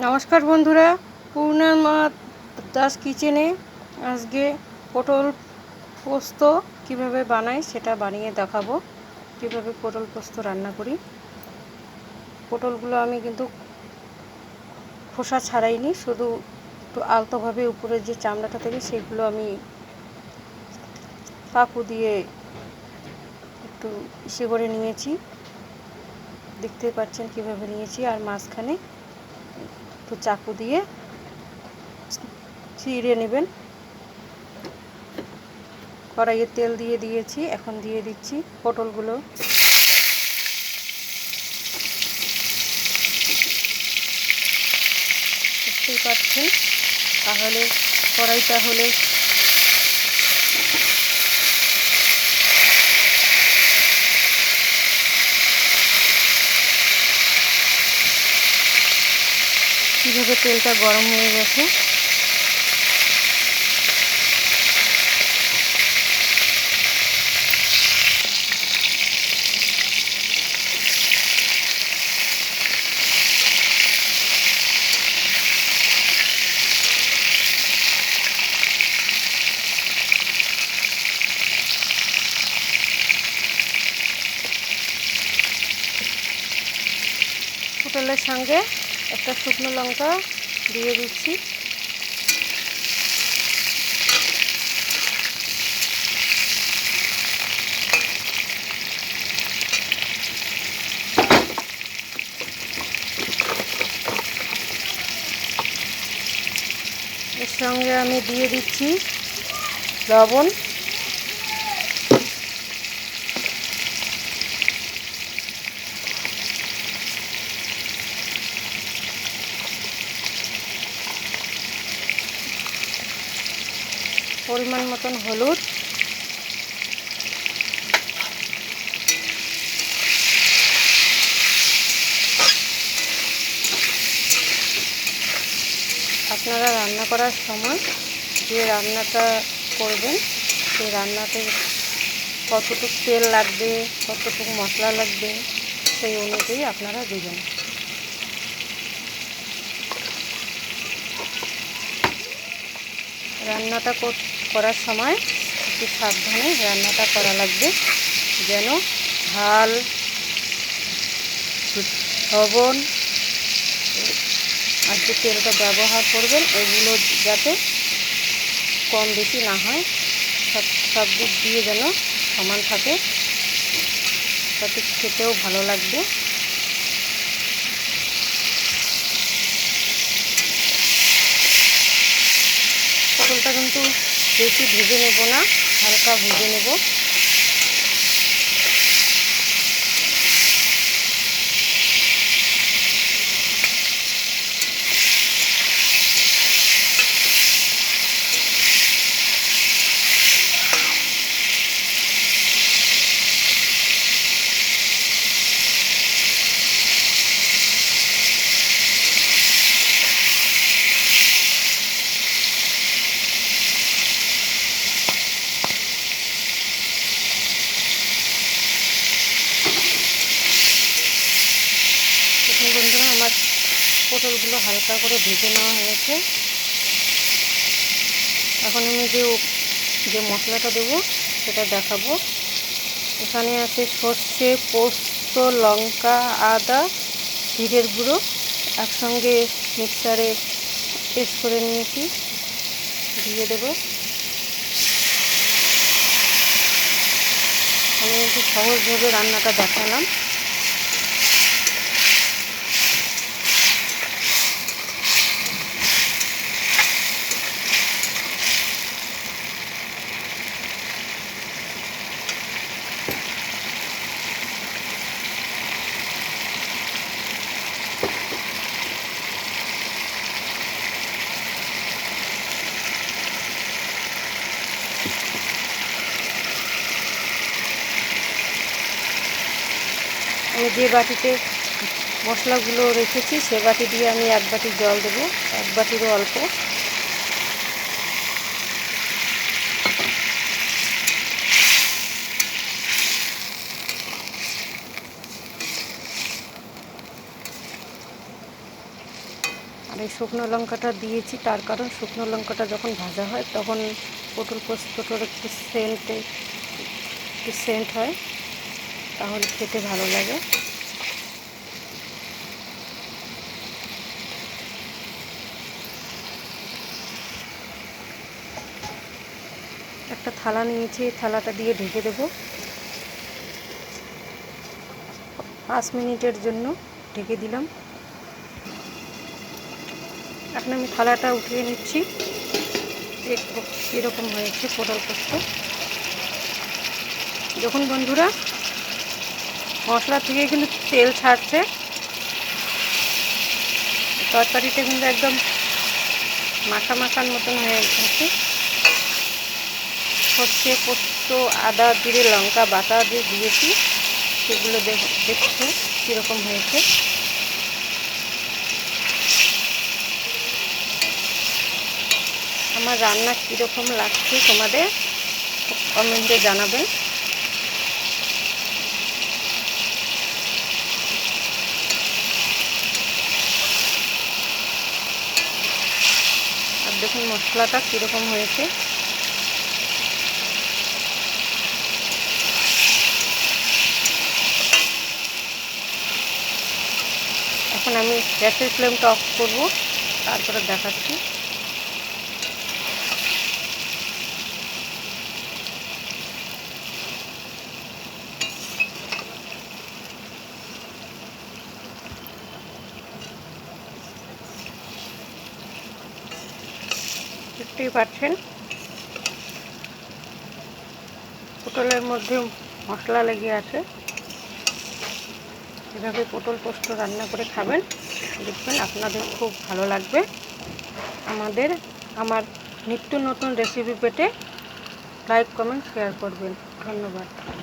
নমস্কার বন্ধুরা, পূর্ণিমা দাস কিচেনে আজকে পটল পোস্ত কিভাবে বানাই সেটা বানিয়ে দেখাবো। কিভাবে পটল পোস্ত রান্না করি। পটলগুলো আমি কিন্তু খোসা ছাড়াইনি, শুধু একটু আলতোভাবে উপরে যে চামড়াটা থাকে সেগুলো আমি চাকু দিয়ে একটু ইসে করে নিয়েছি। দেখতে পাচ্ছেন কিভাবে নিয়েছি। আর মাঝখানে একটু চাকু দিয়ে ছিঁড়ে নেবেন। কড়াইয়ে তেল দিয়ে দিয়েছি, এখন দিয়ে দিচ্ছি পটলগুলো। বুঝতেই পারছেন, তাহলে কড়াইটা হলে কীভাবে তেলটা গরম হয়ে গেছে। পটলের সঙ্গে একটা শুকনো লঙ্কা দিয়ে দিচ্ছি। এর সঙ্গে আমি দিয়ে দিচ্ছি লবণ, পরিমাণ মতন হলুদ, আপনারা রান্না করার সময় যে রান্নাটা করবেন সেই রান্নাতে কতটুকু তেল লাগবে, কতটুকু মশলা লাগবে সেই অনুযায়ী আপনারা দেবেন। রান্নাটা করার সময় একটু সাবধানে রান্নাটা করা লাগবে, যেন ঝাল, লবণ আর যে তেলটা ব্যবহার করবেন এগুলো যাতে কম বেশি না হয়, সব দিক দিয়ে যেন সমান থাকে, তাতে খেতেও ভালো লাগবে। পটলটা কিন্তু বেশি ভেজে নেব না, হালকা ভেজে নেব। বন্ধুরা, আমার পটলগুলো হালকা করে ভেজে নেওয়া হয়েছে। এখন আমি যে মশলাটা দেবো সেটা দেখাবো। এখানে আছে সর্ষে, পোস্ত, লঙ্কা, আদা, জিরের গুঁড়ো একসঙ্গে মিক্সারে পেস্ট করে নিয়েছি, দিয়ে দেবো। আমি একটু সহজভাবে রান্নাটা দেখালাম। আমি যে বাটিতে মশলাগুলো রেখেছি সে বাটি দিয়ে আমি এক বাটি জল দেবো, এক বাটিরও অল্প। আর এই শুকনো লঙ্কাটা দিয়েছি তার কারণ শুকনো লঙ্কাটা যখন ভাজা হয় তখন পটল পোস্তটার একটু সেন্ট হয়, তাহলে খেতে ভালো লাগে। একটা থালা নিয়েছি, এই থালাটা দিয়ে ঢেকে দেব 5 মিনিটের জন্য। ঢেকে দিলাম। এখন আমি থালাটা উঠিয়ে নিচ্ছি। কীরকম হয়েছে পটল পোস্ত। দেখুন বন্ধুরা, মশলা থেকে কিন্তু তেল ছাড়ছে, তরকারিটা কিন্তু একদম মাখা মাখার মতন হয়ে গেছে। সর্ষে, পোস্ত, আদা, জিরে, লঙ্কা বাটা দিয়ে দিয়েছি, সেগুলো দেখছো কীরকম হয়েছে। আমার রান্না কীরকম লাগছে তোমাদের কমেন্টে জানাবেন। আর দেখুন মশলাটা কীরকম হয়েছে। এখন আমি গ্যাসের ফ্লেমটা অফ করব, তারপরে দেখাচ্ছি। দেখতেই পাচ্ছেন পটলের মধ্যে মশলা লেগে আছে। এভাবে পটল পোস্ত রান্না করে খাবেন, দেখবেন আপনাদের খুব ভালো লাগবে। আমার নিত্য নতুন রেসিপি পেতে লাইক, কমেন্ট, শেয়ার করবেন। ধন্যবাদ।